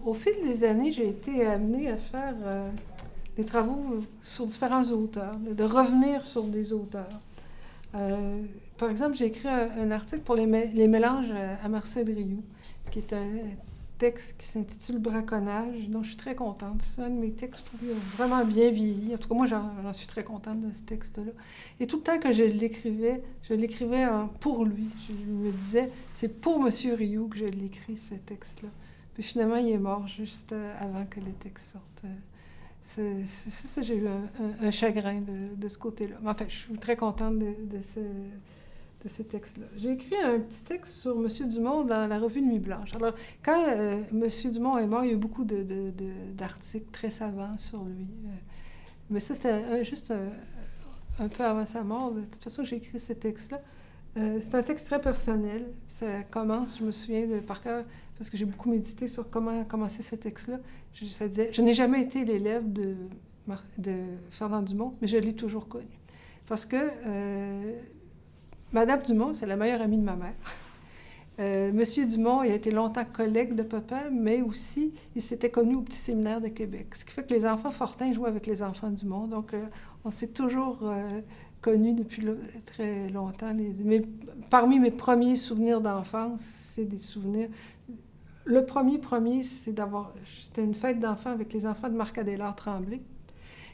au fil des années, j'ai été amenée à faire des travaux sur différents auteurs, de revenir sur des auteurs. Par exemple, j'ai écrit un article pour les mélanges à Marcel Rioux, qui est un texte qui s'intitule Braconnage, dont je suis très contente. C'est un de mes textes, je trouve, vraiment bien vieilli. En tout cas, moi, j'en suis très contente de ce texte-là. Et tout le temps que je l'écrivais pour lui. Je me disais, c'est pour M. Rioux que je l'écris, ce texte-là. Puis finalement, il est mort juste avant que le texte sorte. Ça, j'ai eu un chagrin de ce côté-là. Mais enfin, je suis très contente de ce texte-là. J'ai écrit un petit texte sur M. Dumont dans la revue Nuit Blanche. Alors, quand M. Dumont est mort, il y a eu beaucoup d'articles très savants sur lui. Mais ça, c'était juste un peu avant sa mort. De toute façon, j'ai écrit ce texte-là. C'est un texte très personnel. Ça commence, je me souviens par cœur, parce que j'ai beaucoup médité sur comment commencer ce texte-là. Ça disait « Je n'ai jamais été l'élève de Fernand Dumont, mais je l'ai toujours connu. » Parce que Madame Dumont, c'est la meilleure amie de ma mère. Monsieur Dumont, il a été longtemps collègue de papa, mais aussi, il s'était connu au Petit Séminaire de Québec. Ce qui fait que les enfants Fortin jouaient avec les enfants Dumont. Donc, on s'est toujours connus depuis très longtemps. Parmi mes premiers souvenirs d'enfance, c'est des souvenirs... Le premier, c'était une fête d'enfants avec les enfants de Marc-Adélard Tremblay.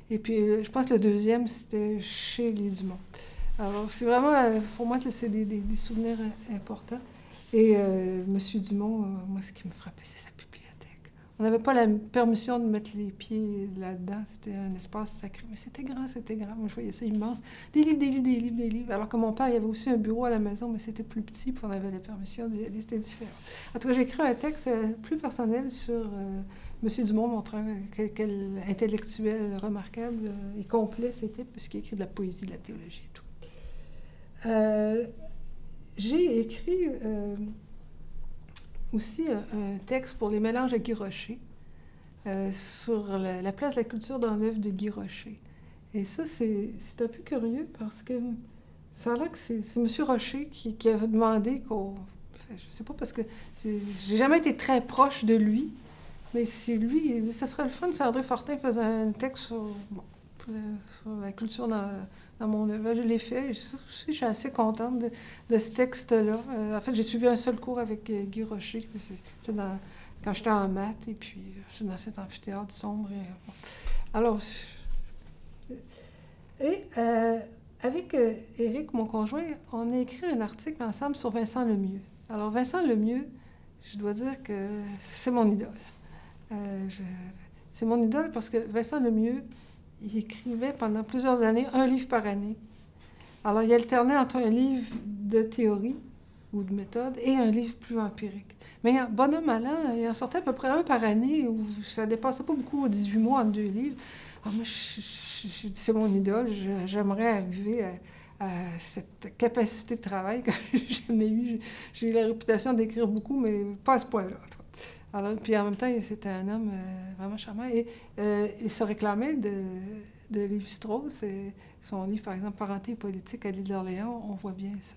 Et puis, je pense que le deuxième, c'était chez les Dumont. Alors, c'est vraiment, pour moi, c'est des souvenirs importants. Et M. Dumont, moi, ce qui me frappait, c'est sa bibliothèque. On n'avait pas la permission de mettre les pieds là-dedans. C'était un espace sacré. Mais c'était grand, c'était grand. Moi, je voyais ça immense. Des livres, des livres, des livres, des livres. Alors que mon père, il y avait aussi un bureau à la maison, mais c'était plus petit, puis on avait la permission d'y aller. C'était différent. En tout cas, j'ai écrit un texte plus personnel sur M. Dumont, montrant quel intellectuel remarquable et complet c'était, puisqu'il écrit de la poésie, de la théologie et tout. J'ai écrit aussi un texte pour les mélanges à Guy Rocher sur la place de la culture dans l'œuvre de Guy Rocher. Et ça, c'est un peu curieux parce que ça a l'air que c'est M. Rocher qui avait demandé qu'on... Je sais pas, parce que j'ai jamais été très proche de lui, mais c'est lui, il dit « Ça serait le fun si André Fortin faisait un texte sur la culture dans mon œuvre. » Je l'ai fait. Je suis assez contente de ce texte-là. En fait, j'ai suivi un seul cours avec Guy Rocher. C'était quand j'étais en maths, et puis j'étais dans cet amphithéâtre sombre. Alors, avec Éric, mon conjoint, on a écrit un article ensemble sur Vincent Lemieux. Alors, Vincent Lemieux, je dois dire que c'est mon idole. C'est mon idole parce que Vincent Lemieux, il écrivait pendant plusieurs années un livre par année. Alors, il alternait entre un livre de théorie ou de méthode et un livre plus empirique. Mais bonhomme allant, il en sortait à peu près un par année, où ça ne dépassait pas beaucoup aux 18 mois entre deux livres. Alors moi, c'est mon idole. J'aimerais arriver à cette capacité de travail que j'ai jamais eue. J'ai eu la réputation d'écrire beaucoup, mais pas à ce point-là. Alors, puis en même temps, c'était un homme vraiment charmant. Et il se réclamait de Lévi-Strauss. Son livre, par exemple, Parenté et politique à l'île d'Orléans, on voit bien ça.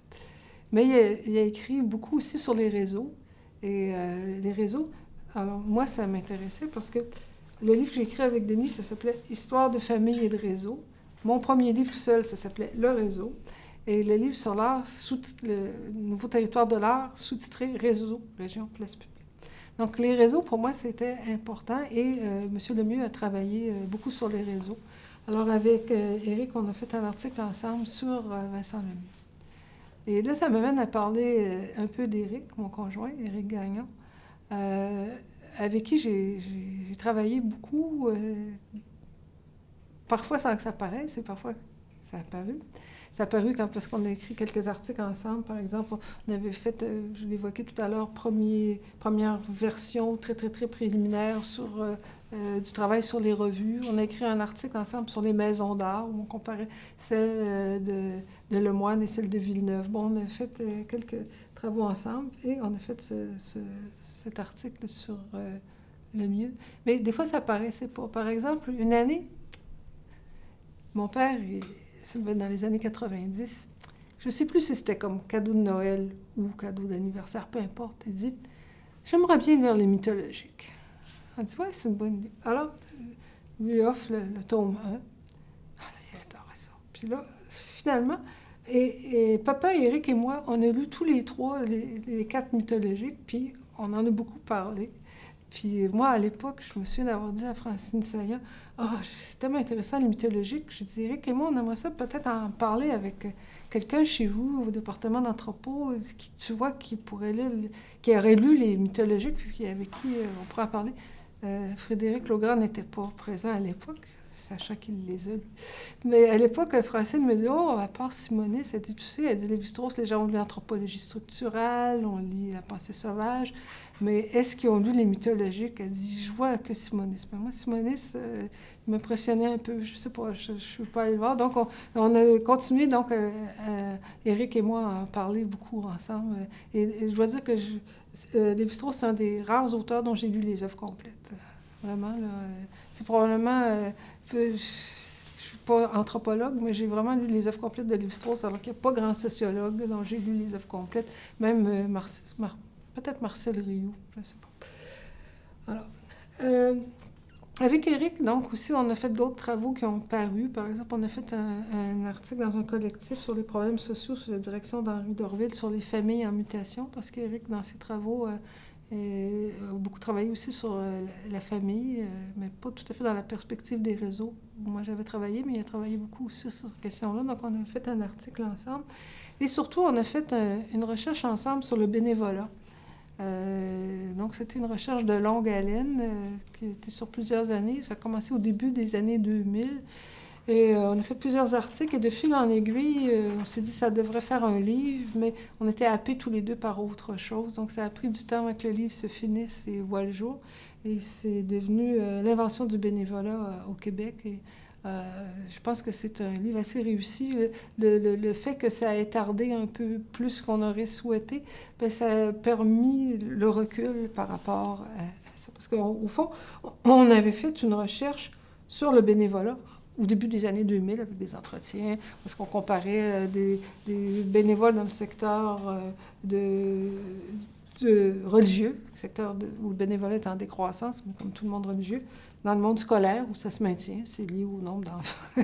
Mais il a écrit beaucoup aussi sur les réseaux. Et les réseaux, alors moi, ça m'intéressait parce que le livre que j'ai écrit avec Denis, ça s'appelait « Histoire de famille et de réseau ». Mon premier livre seul, ça s'appelait « Le réseau ». Et le livre sur l'art, le nouveau territoire de l'art, sous-titré « Réseau, région, place publique ». Donc, les réseaux, pour moi, c'était important. Et M. Lemieux a travaillé beaucoup sur les réseaux. Alors, avec Éric, on a fait un article ensemble sur Vincent Lemieux. Et là, ça m'amène à parler un peu d'Éric, mon conjoint, Éric Gagnon, avec qui j'ai travaillé beaucoup, parfois sans que ça paraisse, et parfois ça a apparu. Ça a apparu parce qu'on a écrit quelques articles ensemble. Par exemple, on avait fait, je l'évoquais tout à l'heure, première version très, très, très préliminaire sur du travail sur les revues. On a écrit un article ensemble sur les maisons d'art, où on comparait celle de Lemoine et celle de Villeneuve. Bon, on a fait quelques travaux ensemble et on a fait cet article sur Lemieux. Mais des fois, ça paraissait pas. Par exemple, une année, mon père... ça devait être dans les années 90. Je ne sais plus si c'était comme cadeau de Noël ou cadeau d'anniversaire, peu importe. Il dit « J'aimerais bien lire les mythologiques. » Elle dit, ouais, c'est une bonne idée. Alors, je lui offre le tome 1. Il adorait ça. Puis là, finalement, et papa, Éric et moi, on a lu tous les 3, les 4 mythologiques, puis on en a beaucoup parlé. Puis moi, à l'époque, je me souviens d'avoir dit à Francine Saillant, « Ah, c'est tellement intéressant, les mythologiques. » Je dis, « Éric et moi, on aimerait ça peut-être en parler avec quelqu'un chez vous, au département d'anthropo, qui, tu vois, qui pourrait lire, qui aurait lu les mythologiques, puis avec qui on pourrait en parler. » Frédéric Logran n'était pas présent à l'époque, sachant qu'il les a lus. Mais à l'époque, Francine me dit, « Oh, à part Simonis, elle dit, tu sais, elle dit, Lévi-Strauss, les gens ont lu l'anthropologie structurale, on lit la pensée sauvage, mais est-ce qu'ils ont lu les mythologiques? » Elle dit, « Je vois que Simonis. » Mais moi, Simonis, il m'impressionnait un peu, je sais pas, je ne suis pas allée le voir. Donc, on a continué, donc, Éric et moi, à en parler beaucoup ensemble. Et je dois dire que Lévi-Strauss, c'est un des rares auteurs dont j'ai lu les œuvres complètes. Vraiment, là, c'est probablement... je ne suis pas anthropologue, mais j'ai vraiment lu les œuvres complètes de Lévi-Strauss, alors qu'il n'y a pas grand sociologue dont j'ai lu les œuvres complètes. Même peut-être Marcel Rioux, je ne sais pas. Alors, avec Éric, donc, aussi, on a fait d'autres travaux qui ont paru. Par exemple, on a fait un article dans un collectif sur les problèmes sociaux sous la direction d'Henri Dorville sur les familles en mutation, parce qu'Éric, dans ses travaux, a beaucoup travaillé aussi sur la famille, mais pas tout à fait dans la perspective des réseaux. Moi, j'avais travaillé, mais il a travaillé beaucoup aussi sur cette question-là. Donc, on a fait un article ensemble. Et surtout, on a fait une recherche ensemble sur le bénévolat. Donc, c'était une recherche de longue haleine qui était sur plusieurs années. Ça a commencé au début des années 2000. Et on a fait plusieurs articles et de fil en aiguille, on s'est dit que ça devrait faire un livre, mais on était happés tous les deux par autre chose. Donc, ça a pris du temps avant que le livre se finisse et voit le jour. Et c'est devenu l'invention du bénévolat au Québec. Et je pense que c'est un livre assez réussi. Le fait que ça ait tardé un peu plus qu'on aurait souhaité, bien, ça a permis le recul par rapport à ça. Parce qu'au fond, on avait fait une recherche sur le bénévolat au début des années 2000, avec des entretiens, parce qu'on comparait des bénévoles dans le secteur religieux, secteur où le bénévolat est en décroissance, mais comme tout le monde religieux, dans le monde scolaire, où ça se maintient, c'est lié au nombre d'enfants,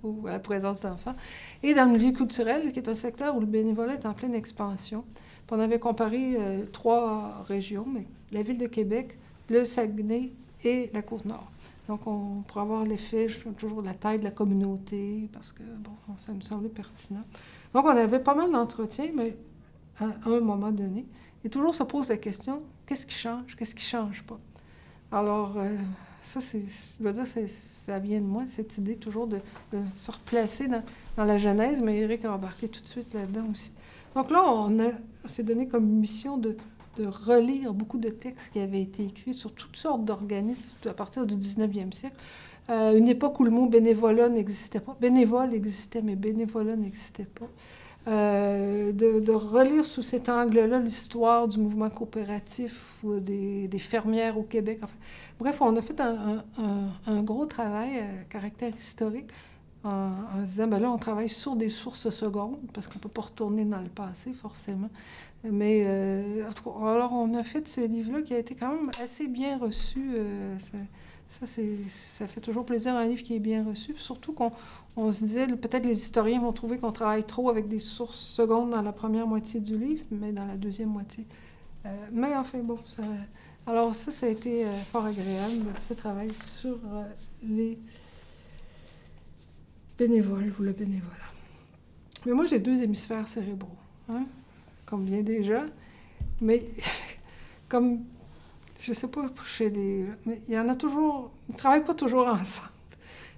ou à la présence d'enfants, et dans le milieu culturel, qui est un secteur où le bénévolat est en pleine expansion. Puis on avait comparé 3 régions, mais la ville de Québec, le Saguenay et la Côte-Nord. Donc, on pourrait avoir l'effet toujours de la taille de la communauté, parce que, bon, ça nous semblait pertinent. Donc, on avait pas mal d'entretiens, mais à un moment donné, et toujours se pose la question, qu'est-ce qui change, qu'est-ce qui ne change pas? Alors, ça, je dois dire, ça vient de moi, cette idée toujours de se replacer dans la genèse, mais Éric a embarqué tout de suite là-dedans aussi. Donc là, on s'est donné comme mission de relire beaucoup de textes qui avaient été écrits sur toutes sortes d'organismes à partir du 19e siècle. Une époque où le mot bénévolat n'existait pas. Bénévole existait, mais bénévolat n'existait pas. De relire sous cet angle-là l'histoire du mouvement coopératif ou des fermières au Québec. Enfin, bref, on a fait un gros travail à caractère historique en se disant, ben là, on travaille sur des sources secondes, parce qu'on ne peut pas retourner dans le passé, forcément. Mais, en tout cas, alors, on a fait ce livre-là qui a été quand même assez bien reçu. Ça fait toujours plaisir, un livre qui est bien reçu. Surtout qu'on se disait, peut-être les historiens vont trouver qu'on travaille trop avec des sources secondes dans la première moitié du livre, mais dans la deuxième moitié. Mais enfin, bon, alors ça a été fort agréable, ce travail sur les bénévoles ou le bénévolat. Mais moi, j'ai 2 hémisphères cérébraux, hein, comme bien déjà, mais comme, je sais pas chez mais il y en a toujours, ils ne travaillent pas toujours ensemble.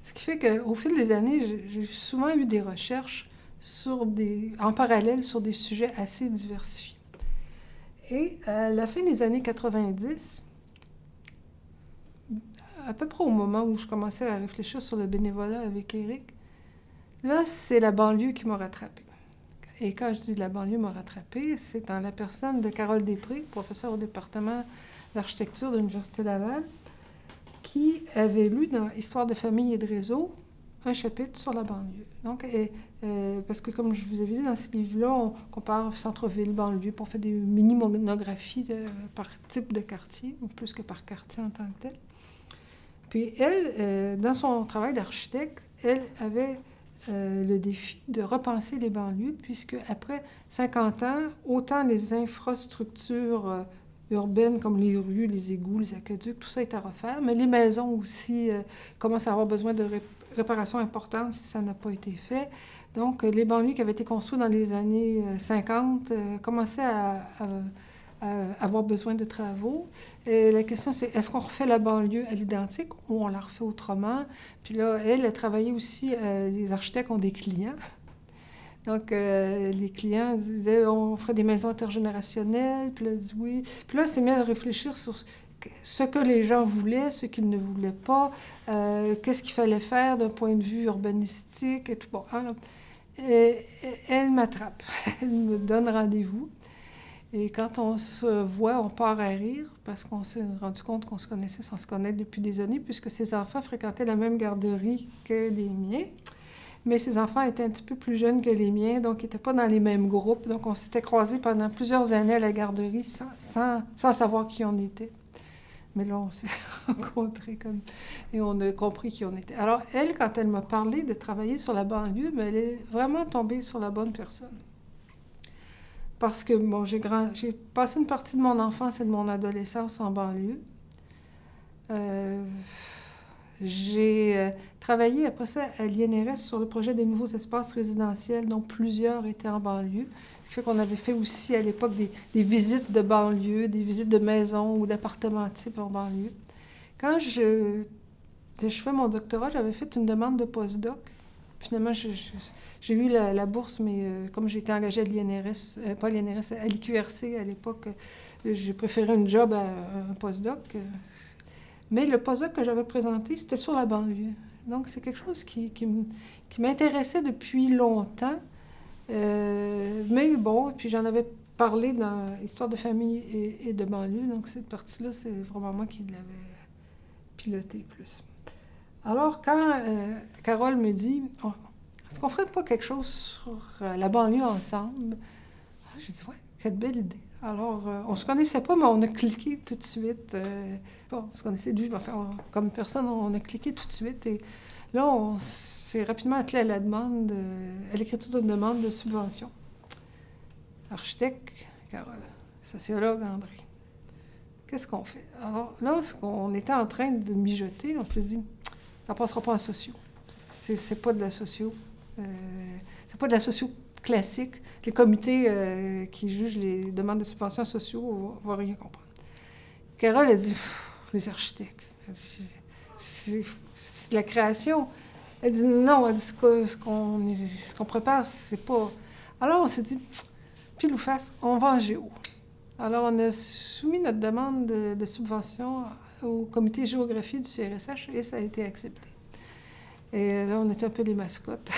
Ce qui fait qu'au fil des années, j'ai souvent eu des recherches en parallèle sur des sujets assez diversifiés. Et à la fin des années 90, à peu près au moment où je commençais à réfléchir sur le bénévolat avec Éric, là, c'est la banlieue qui m'a rattrapée. Et quand je dis la banlieue m'a rattrapée, c'est dans la personne de Carole Després, professeure au département d'architecture de l'Université Laval, qui avait lu dans Histoire de famille et de réseau un chapitre sur la banlieue. Donc, parce que comme je vous avais dit, dans ce livre-là, on compare centre-ville, banlieue, puis on fait des mini-monographies par type de quartier, ou plus que par quartier en tant que tel. Puis elle, dans son travail d'architecte, elle avait le défi de repenser les banlieues, puisque après 50 ans, autant les infrastructures urbaines comme les rues, les égouts, les aqueducs, tout ça est à refaire, mais les maisons aussi commencent à avoir besoin de réparations importantes si ça n'a pas été fait. Donc, les banlieues qui avaient été construites dans les années 50 commençaient à avoir besoin de travaux. Et la question, c'est est-ce qu'on refait la banlieue à l'identique ou on la refait autrement? Puis là, elle a travaillé aussi, les architectes ont des clients. Donc, les clients disaient, on ferait des maisons intergénérationnelles, puis là, elle dit oui. Puis là, elle s'est mise à réfléchir sur ce que les gens voulaient, ce qu'ils ne voulaient pas, qu'est-ce qu'il fallait faire d'un point de vue urbanistique et tout. Bon, alors, elle m'attrape, elle me donne rendez-vous. Et quand on se voit, on part à rire, parce qu'on s'est rendu compte qu'on se connaissait sans se connaître depuis des années, puisque ses enfants fréquentaient la même garderie que les miens. Mais ses enfants étaient un petit peu plus jeunes que les miens, donc ils n'étaient pas dans les mêmes groupes. Donc on s'était croisés pendant plusieurs années à la garderie sans savoir qui on était. Mais là, on s'est rencontrés et on a compris qui on était. Alors elle, quand elle m'a parlé de travailler sur la banlieue, bien, elle est vraiment tombée sur la bonne personne. Parce que, bon, j'ai passé une partie de mon enfance et de mon adolescence en banlieue. J'ai travaillé après ça à l'INRS sur le projet des nouveaux espaces résidentiels, dont plusieurs étaient en banlieue. Ce qui fait qu'on avait fait aussi à l'époque des visites de banlieue, des visites de maisons ou d'appartements type en banlieue. Quand je fais mon doctorat, j'avais fait une demande de postdoc. Finalement, j'ai eu la bourse, mais comme j'ai été engagée à l'INRS, pas l'INRS, à l'IQRC à l'époque, j'ai préféré un job à un postdoc. Mais le postdoc que j'avais présenté, c'était sur la banlieue. Donc, c'est quelque chose qui m'intéressait depuis longtemps. Mais bon, puis j'en avais parlé dans Histoire de famille et de banlieue. Donc, cette partie-là, c'est vraiment moi qui l'avais pilotée plus. Alors, quand Carole me dit « Est-ce qu'on ferait pas quelque chose sur la banlieue ensemble? » J'ai dit « Ouais, quelle belle idée. » Alors, on se connaissait pas, mais on a cliqué tout de suite. Bon, on se connaissait de vue, mais enfin, comme personne, on a cliqué tout de suite. Et là, on s'est rapidement attelé à la demande, à l'écriture d'une demande de subvention. Architecte, Carole. Sociologue, André. Qu'est-ce qu'on fait? Alors là, on était en train de mijoter, on s'est dit, ça ne passera pas en socio. C'est pas de la socio. C'est pas de la socio classique. Les comités qui jugent les demandes de subventions sociaux ne vont rien comprendre. Carole a dit, les architectes, c'est de la création. Elle dit, non, elle dit, ce qu'on prépare, c'est pas... Alors on s'est dit, pile ou face, on va en géo. Alors, on a soumis notre demande de subvention au comité géographie du CRSH et ça a été accepté. Et là, on était un peu les mascottes.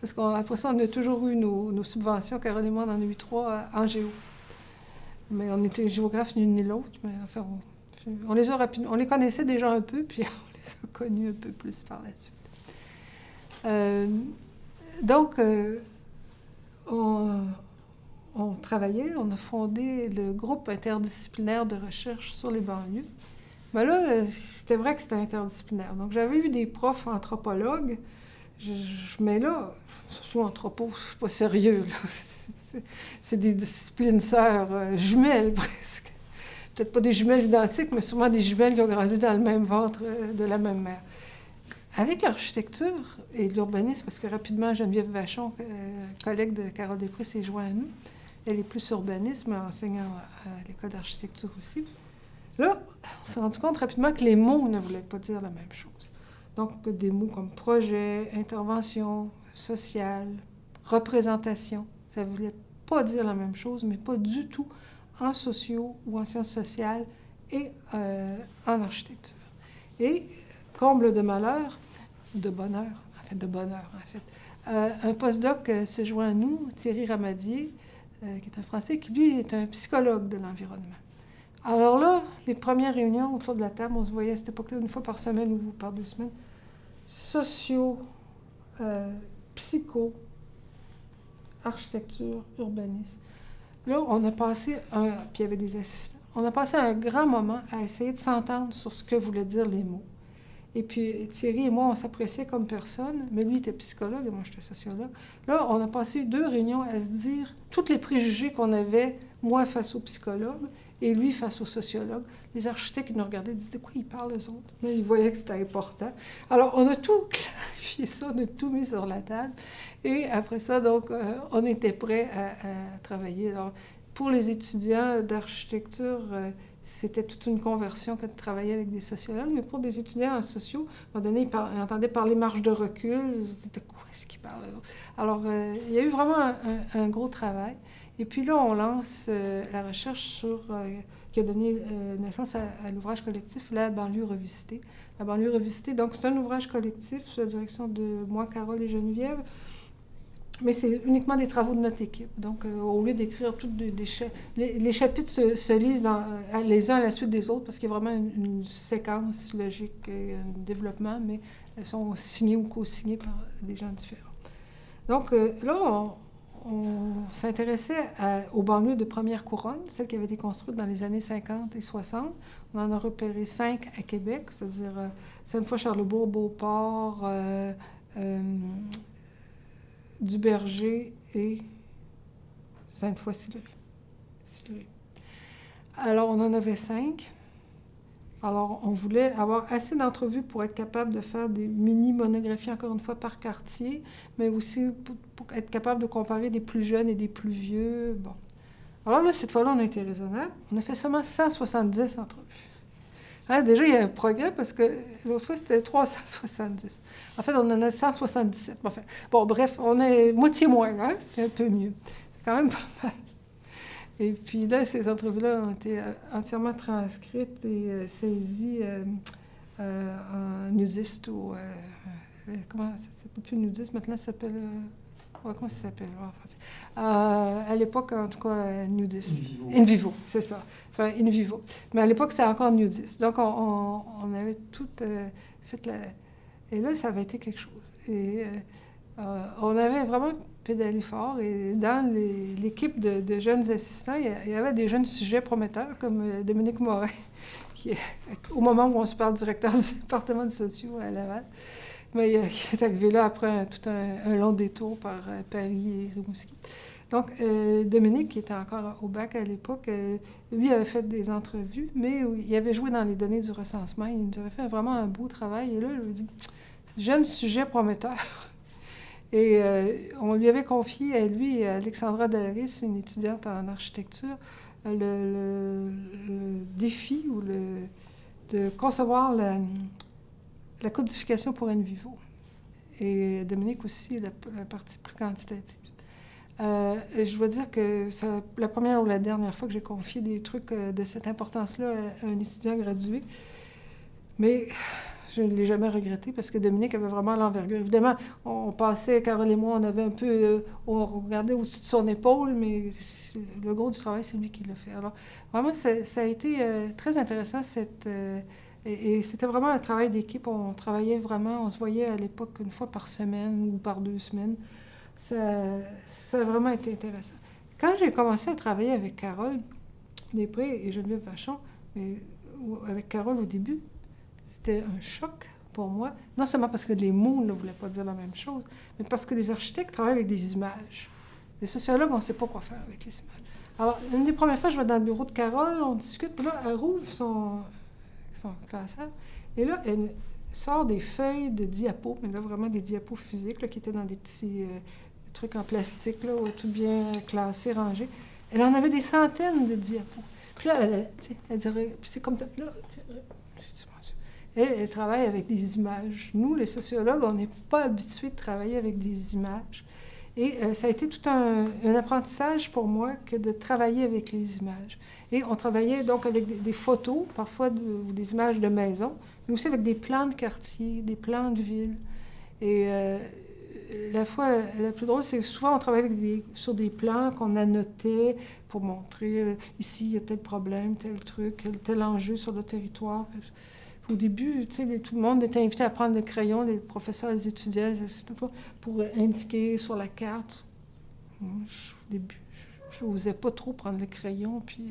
Parce qu'après ça, on a toujours eu nos subventions. Carole et moi, on en a eu 3 en géo. Mais on était géographes l'une ni l'autre. Mais enfin, on les connaissait déjà un peu, puis on les a connus un peu plus par la suite. Donc, on travaillait, on a fondé le groupe interdisciplinaire de recherche sur les banlieues. Mais là, c'était vrai que c'était interdisciplinaire. Donc, j'avais eu des profs anthropologues, mais là, socio-anthropo, c'est pas sérieux, là. C'est des disciplines sœurs, jumelles presque. Peut-être pas des jumelles identiques, mais sûrement des jumelles qui ont grandi dans le même ventre de la même mère. Avec l'architecture et l'urbanisme, parce que rapidement, Geneviève Vachon, collègue de Carole Després, s'est jointe à nous. Elle est plus urbanisme, enseignant à l'école d'architecture aussi. Là, on s'est rendu compte rapidement que les mots ne voulaient pas dire la même chose. Donc, des mots comme projet, intervention, social, représentation, ça ne voulait pas dire la même chose, mais pas du tout en sociaux ou en sciences sociales et en architecture. Et, comble de malheur, de bonheur, un postdoc se joint à nous, Thierry Ramadier, qui est un Français, qui, lui, est un psychologue de l'environnement. Alors là, les premières réunions autour de la table, on se voyait à cette époque-là 1 fois par semaine ou par 2 semaines. sociaux, psycho, architecture, urbanisme. Là, on a passé puis il y avait des assistants, on a passé un grand moment à essayer de s'entendre sur ce que voulaient dire les mots. Et puis Thierry et moi, on s'appréciait comme personne, mais lui était psychologue et moi j'étais sociologue. Là, on a passé 2 réunions à se dire tous les préjugés qu'on avait, moi face aux psychologues et lui face aux sociologues. Les architectes qui nous regardaient disaient de quoi ils parlent eux autres. Mais ils voyaient que c'était important. Alors on a tout clarifié ça, on a tout mis sur la table. Et après ça, donc, on était prêts à travailler. Alors, pour les étudiants d'architecture, c'était toute une conversion que de travailler avec des sociologues, mais pour des étudiants en sociaux, à un moment donné, ils entendaient parler marge de recul, ils se disaient, de quoi est-ce qu'ils parlent? Alors, il y a eu vraiment un gros travail. Et puis là, on lance la recherche qui a donné naissance à l'ouvrage collectif La banlieue revisitée. La banlieue revisitée, donc c'est un ouvrage collectif sous la direction de moi, Carole et Geneviève, mais c'est uniquement des travaux de notre équipe. Donc, au lieu d'écrire toutes les chapitres se lisent les uns à la suite des autres parce qu'il y a vraiment une séquence logique et un développement, mais elles sont signées ou co-signées par des gens différents. Donc, là, on s'intéressait aux banlieues de première couronne, celles qui avaient été construites dans les années 50 et 60. On en a repéré 5 à Québec, c'est-à-dire Sainte-Foy-Charlesbourg, Beauport, Duberger et Sainte-Foy-Sillery. Alors, on en avait 5. Alors, on voulait avoir assez d'entrevues pour être capable de faire des mini-monographies, encore une fois, par quartier, mais aussi pour être capable de comparer des plus jeunes et des plus vieux. Bon. Alors là, cette fois-là, on a été raisonnable. On a fait seulement 170 entrevues. Hein, déjà, il y a un progrès parce que l'autre fois, c'était 370. En fait, on en a 177. Bon, bref, on est moitié moins, hein? C'est un peu mieux. C'est quand même pas mal. Et puis là, ces entrevues-là ont été entièrement transcrites et saisies en nudiste ou... comment ça s'appelle plus nudiste, maintenant ça s'appelle... comment ça s'appelle? À l'époque, en tout cas, nudiste. In vivo, c'est ça. Enfin, in vivo. Mais à l'époque, c'était encore nudiste. Donc, on avait tout fait Et là, ça avait été quelque chose. Et on avait vraiment pédalé fort. Et dans l'équipe de jeunes assistants, il y avait des jeunes sujets prometteurs, comme Dominique Morin, qui, au moment où on se parle, directeur du département de sociaux à Laval, mais qui est arrivé là après tout un long détour par Paris et Rimouski. Donc, Dominique, qui était encore au bac à l'époque, lui avait fait des entrevues, mais il avait joué dans les données du recensement. Il nous avait fait vraiment un beau travail. Et là, je lui ai dit, jeune sujet prometteur. Et on lui avait confié à lui et à Alexandra Daris, une étudiante en architecture, le défi de concevoir la codification pour in vivo. Et Dominique aussi, la partie plus quantitative. Je dois dire que c'est la première ou la dernière fois que j'ai confié des trucs de cette importance-là à un étudiant gradué. Mais je ne l'ai jamais regretté parce que Dominique avait vraiment l'envergure. Évidemment, on passait, Carole et moi, on avait un peu... on regardait au-dessus de son épaule, mais le gros du travail, c'est lui qui l'a fait. Alors, vraiment, ça a été très intéressant, et c'était vraiment un travail d'équipe. On travaillait vraiment, on se voyait à l'époque une fois par semaine ou par 2 semaines. Ça a vraiment été intéressant. Quand j'ai commencé à travailler avec Carole Després et Geneviève Vachon, mais avec Carole au début, c'était un choc pour moi. Non seulement parce que les mots ne voulaient pas dire la même chose, mais parce que les architectes travaillent avec des images. Les sociologues, on ne sait pas quoi faire avec les images. Alors, une des premières fois, je vais dans le bureau de Carole, on discute, puis là, elle rouvre son classeur, et là, elle sort des feuilles de diapos, mais là, vraiment des diapos physiques, là, qui étaient dans des petits trucs en plastique, là, tout bien classés, rangés. Elle en avait des centaines de diapos. Puis là, elle dirait, puis c'est comme ça, là, elle travaille avec des images. Nous, les sociologues, on n'est pas habitués de travailler avec des images. Et ça a été tout un apprentissage pour moi que de travailler avec les images. Et on travaillait donc avec des photos, parfois des images de maisons, mais aussi avec des plans de quartier, des plans de ville. Et la fois la plus drôle, c'est que souvent on travaillait sur des plans qu'on annotait pour montrer ici il y a tel problème, tel truc, tel enjeu sur le territoire. Au début, tout le monde était invité à prendre le crayon, les professeurs, les étudiants, pour indiquer sur la carte. Moi, au début, je n'osais pas trop prendre le crayon puis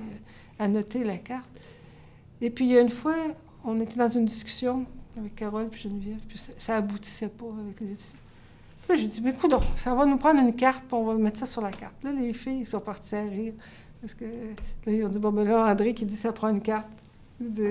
annoter la carte. Et puis, il y a une fois, on était dans une discussion avec Carole puis Geneviève, puis ça aboutissait pas avec les étudiants. Puis là, j'ai dit, mais coudonc, ça va nous prendre une carte, puis on va mettre ça sur la carte. Là, les filles sont parties à rire. Parce que là, ils ont dit, bon, ben là, André qui dit, ça prend une carte. Il dit,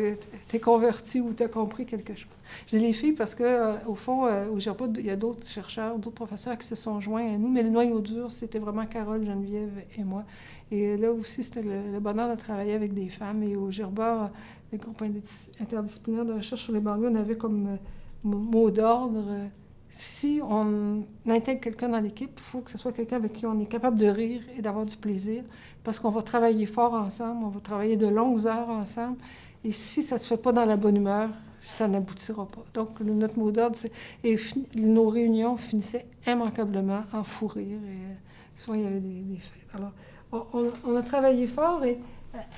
t'es converti ou t'as compris quelque chose. Je dis les filles parce que, au fond, au GERPA, il y a d'autres chercheurs, d'autres professeurs qui se sont joints à nous, mais le noyau dur, c'était vraiment Carole, Geneviève et moi. Et là aussi, c'était le bonheur de travailler avec des femmes. Et au GERPA, les groupes interdisciplinaires de recherche sur les banlieues, on avait comme mot d'ordre, si on intègre quelqu'un dans l'équipe, il faut que ce soit quelqu'un avec qui on est capable de rire et d'avoir du plaisir, parce qu'on va travailler fort ensemble, on va travailler de longues heures ensemble, et si ça ne se fait pas dans la bonne humeur, ça n'aboutira pas. Donc, notre mot d'ordre, c'est... Et nos réunions finissaient immanquablement en fou rire, et souvent, il y avait des fêtes. Alors, on a travaillé fort, et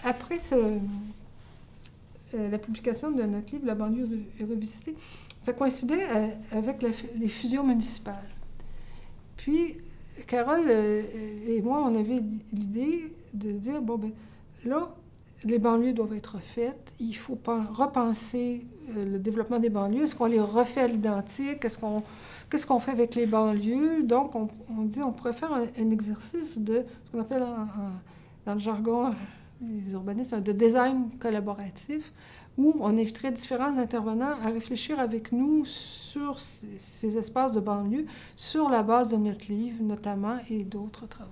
après la publication de notre livre « La banlieue revisitée », ça coïncidait avec les fusions municipales. Puis, Carole et moi, on avait l'idée de dire, bon, ben là, les banlieues doivent être refaites. Il faut repenser le développement des banlieues. Est-ce qu'on les refait à l'identique? Qu'est-ce qu'on fait avec les banlieues? Donc, on dit, on pourrait faire un exercice de ce qu'on appelle dans le jargon des urbanistes, de design collaboratif, où on inviterait différents intervenants à réfléchir avec nous sur ces espaces de banlieue, sur la base de notre livre, notamment, et d'autres travaux.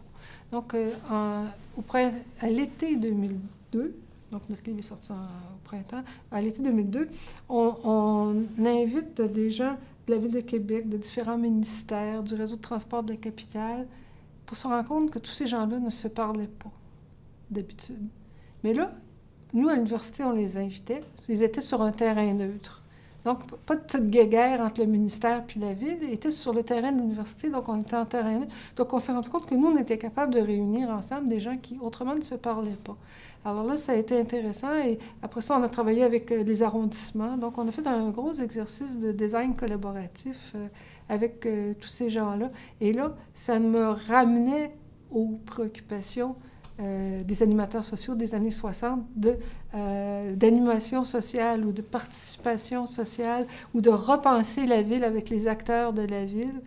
Donc, à l'été 2002, donc notre livre est sorti au printemps, à l'été 2002, on invite des gens de la Ville de Québec, de différents ministères, du réseau de transport de la capitale, pour se rendre compte que tous ces gens-là ne se parlaient pas d'habitude. Mais là, nous, à l'université, on les invitait. Ils étaient sur un terrain neutre. Donc, pas de petite guéguerre entre le ministère puis la ville. Ils étaient sur le terrain de l'université, donc on était en terrain neutre. Donc, on s'est rendu compte que nous, on était capable de réunir ensemble des gens qui, autrement, ne se parlaient pas. Alors là, ça a été intéressant. Et après ça, on a travaillé avec les arrondissements. Donc, on a fait un gros exercice de design collaboratif avec tous ces gens-là. Et là, ça me ramenait aux préoccupations des animateurs sociaux des années 60, d'animation sociale ou de participation sociale ou de repenser la ville avec les acteurs de la ville.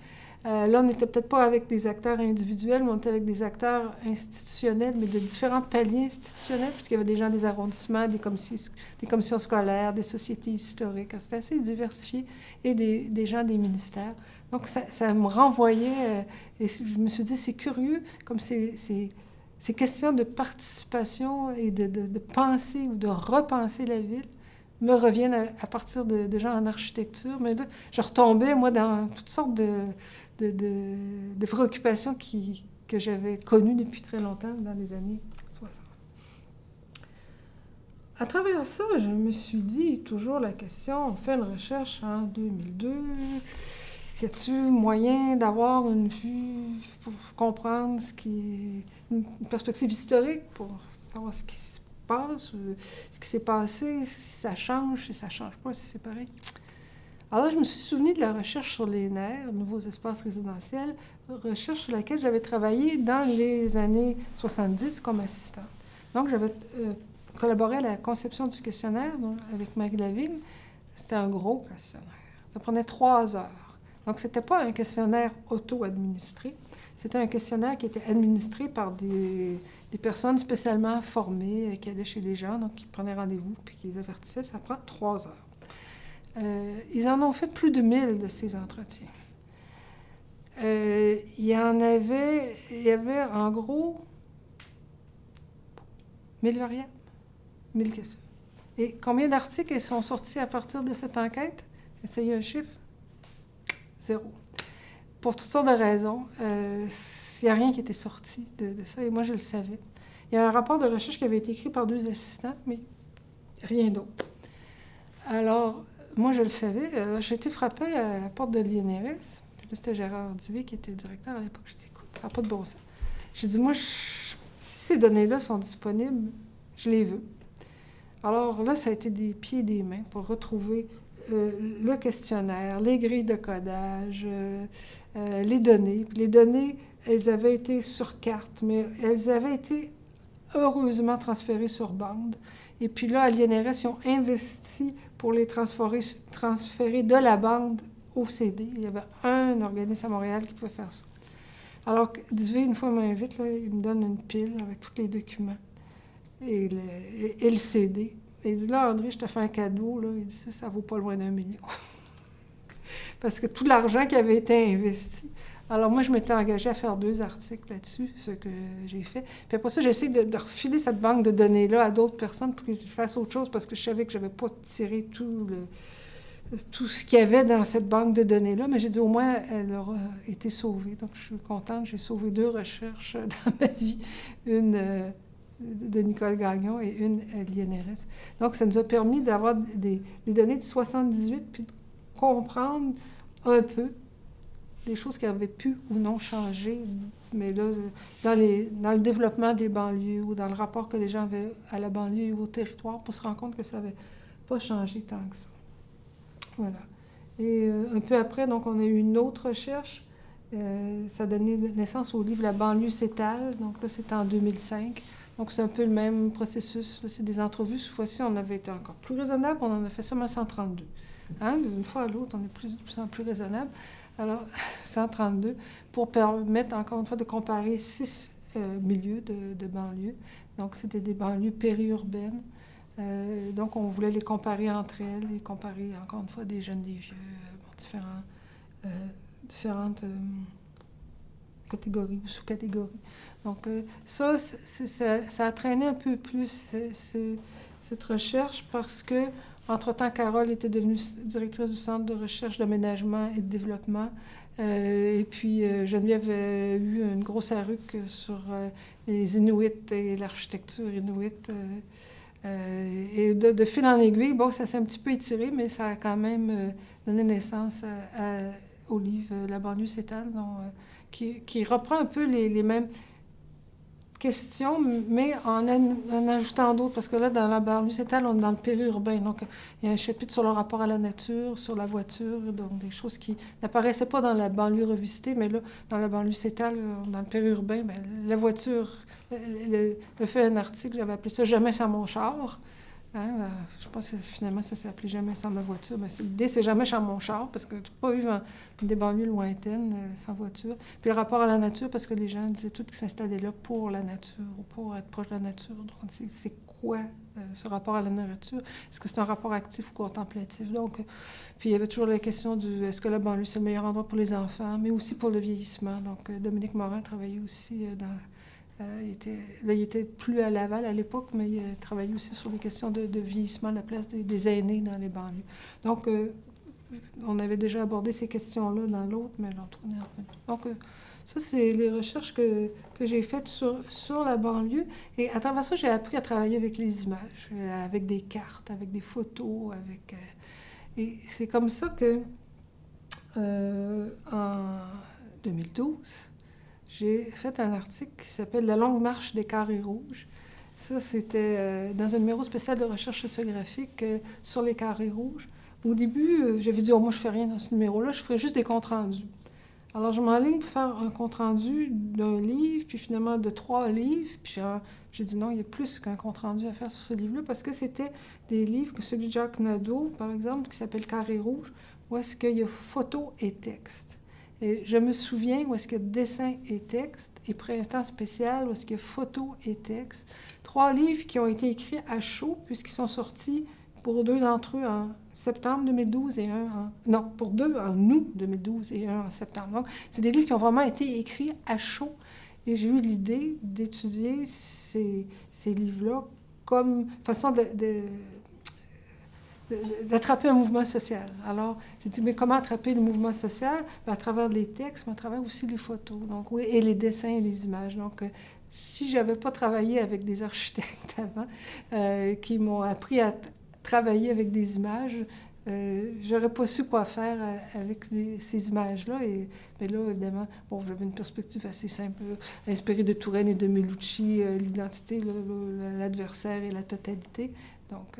Là, on n'était peut-être pas avec des acteurs individuels, mais on était avec des acteurs institutionnels, mais de différents paliers institutionnels, puisqu'il y avait des gens des arrondissements, des commissions scolaires, des sociétés historiques. C'était assez diversifié, et des gens des ministères. Donc, ça me renvoyait, et je me suis dit, c'est curieux, comme ces questions de participation et de penser ou de repenser la ville me reviennent à partir de gens en architecture. Mais là, je retombais, moi, dans toutes sortes de préoccupations que j'avais connues depuis très longtemps, dans les années 60. À travers ça, je me suis dit toujours la question, on fait une recherche en 2002, y a-t-il moyen d'avoir une vue pour comprendre une perspective historique pour savoir ce qui se passe, ce qui s'est passé, si ça change pas, si c'est pareil? Alors là, je me suis souvenu de la recherche sur les NER, Nouveaux espaces résidentiels, recherche sur laquelle j'avais travaillé dans les années 70 comme assistante. Donc, j'avais collaboré à la conception du questionnaire avec Marie Lavigne. C'était un gros questionnaire. Ça prenait 3 heures. Donc, ce n'était pas un questionnaire auto-administré. C'était un questionnaire qui était administré par des personnes spécialement formées qui allaient chez les gens, donc qui prenaient rendez-vous puis qui les avertissaient. Ça prend 3 heures. Ils en ont fait plus de 1000 de ces entretiens. Il y avait en gros 1000 variables, 1000 questions. Et combien d'articles sont sortis à partir de cette enquête? Essayez un chiffre. 0. Pour toutes sortes de raisons. Il n'y a rien qui était sorti de ça, et moi, je le savais. Il y a un rapport de recherche qui avait été écrit par 2 assistants, mais rien d'autre. Alors, moi, je le savais. J'ai été frappée à la porte de l'INRS. Puis là, c'était Gérard Divé qui était le directeur à l'époque. J'ai dit, écoute, ça n'a pas de bon sens. J'ai dit, moi, si ces données-là sont disponibles, je les veux. Alors là, ça a été des pieds et des mains pour retrouver le questionnaire, les grilles de codage, les données. Puis les données, elles avaient été sur carte, mais elles avaient été heureusement transférées sur bande. Et puis là, à l'INRS, ils ont investi pour les transférer de la bande au CD. Il y avait un organisme à Montréal qui pouvait faire ça. Alors, Disvé, une fois, m'invite, là, il me donne une pile avec tous les documents et le CD. Et il dit, là, André, je te fais un cadeau. Là. Il dit, ça vaut pas loin d'1 million. Parce que tout l'argent qui avait été investi. Alors, moi, je m'étais engagée à faire 2 articles là-dessus, ce que j'ai fait. Puis après ça, j'ai essayé de refiler cette banque de données-là à d'autres personnes pour qu'ils fassent autre chose, parce que je savais que je n'avais pas tiré tout ce qu'il y avait dans cette banque de données-là, mais j'ai dit, au moins, elle aura été sauvée. Donc, je suis contente. J'ai sauvé 2 recherches dans ma vie. Une de Nicole Gagnon et une à l'INRS. Donc, ça nous a permis d'avoir des données de 78, puis de comprendre un peu des choses qui avaient pu ou non changé, mais là, dans le développement des banlieues ou dans le rapport que les gens avaient à la banlieue ou au territoire, pour se rendre compte que ça n'avait pas changé tant que ça. Voilà. Et un peu après, donc, on a eu une autre recherche. Ça a donné naissance au livre La banlieue s'étale. Donc là, c'était en 2005. Donc, c'est un peu le même processus. Là, c'est des entrevues. Cette fois-ci, on avait été encore plus raisonnable. On en a fait seulement 132. Hein? D'une fois à l'autre, on est plus en plus raisonnable. Alors, 132, pour permettre, encore une fois, de comparer 6 milieux de banlieues. Donc, c'était des banlieues périurbaines. Donc, on voulait les comparer entre elles, et comparer, encore une fois, des jeunes, des vieux, différentes catégories ou sous-catégories. Donc, ça a traîné un peu plus cette recherche parce que, entre-temps, Carole était devenue directrice du Centre de recherche d'aménagement et de développement. Et puis, Geneviève a eu une grosse arruque sur les Inuits et l'architecture inuite. Et de fil en aiguille, bon, ça s'est un petit peu étiré, mais ça a quand même donné naissance au livre La banlieue s'étale, qui reprend un peu les mêmes questions, mais en ajoutant d'autres, parce que là, dans La banlieue s'étale, on est dans le périurbain. Donc, il y a un chapitre sur le rapport à la nature, sur la voiture, donc des choses qui n'apparaissaient pas dans la banlieue revisitée, mais là, dans La banlieue s'étale, dans le périurbain, bien, la voiture, le fait un article, j'avais appelé ça « Jamais sans mon char ». Hein, je pense que finalement, ça s'est appelé « Jamais sans ma voiture ». Mais l'idée, c'est « Jamais sans mon char », parce que tu ne peux pas vivre dans des banlieues lointaines sans voiture. Puis le rapport à la nature, parce que les gens disaient tous qu'ils s'installaient là pour la nature, ou pour être proche de la nature. Donc, c'est quoi ce rapport à la nature? Est-ce que c'est un rapport actif ou contemplatif? Donc, puis il y avait toujours la question du est-ce que la banlieue, c'est le meilleur endroit pour les enfants, mais aussi pour le vieillissement. Donc, Dominique Morin travaillait aussi il était plus à Laval à l'époque, mais il travaillait aussi sur les questions de vieillissement, la place des aînés dans les banlieues. Donc, on avait déjà abordé ces questions-là dans l'autre, mais l'autre, on est revenu. Donc, ça, c'est les recherches que j'ai faites sur la banlieue. Et à travers ça, j'ai appris à travailler avec les images, avec des cartes, avec des photos, et c'est comme ça que, en 2012, j'ai fait un article qui s'appelle « La longue marche des carrés rouges ». Ça, c'était dans un numéro spécial de recherche sociographique sur les carrés rouges. Au début, j'avais dit « Oh, moi, je ne fais rien dans ce numéro-là, je ferai juste des comptes rendus ». Alors, je m'enligne pour faire un compte rendu d'un livre, puis finalement de 3 livres. Puis j'ai dit non, il y a plus qu'un compte rendu à faire sur ce livre-là, parce que c'était des livres, que celui de Jacques Nadeau, par exemple, qui s'appelle « Carré rouge », où est-ce qu'il y a photo et texte. Et je me souviens où est-ce qu'il y a dessin et texte, et Printemps spécial, où est-ce qu'il y a photo et texte. 3 livres qui ont été écrits à chaud, puisqu'ils sont sortis pour 2 d'entre eux en septembre 2012 et pour 2 en août 2012 et 1 en septembre. Donc, c'est des livres qui ont vraiment été écrits à chaud. Et j'ai eu l'idée d'étudier ces livres-là comme façon d'attraper un mouvement social. Alors, j'ai dit, mais comment attraper le mouvement social? Bien, à travers les textes, mais à travers aussi les photos, donc, oui, et les dessins et les images. Donc, si je n'avais pas travaillé avec des architectes avant, qui m'ont appris à travailler avec des images, j'aurais pas su quoi faire avec ces images-là. Mais là, évidemment, bon, j'avais une perspective assez simple, inspirée de Touraine et de Melucci, l'identité, l'adversaire et la totalité. Donc,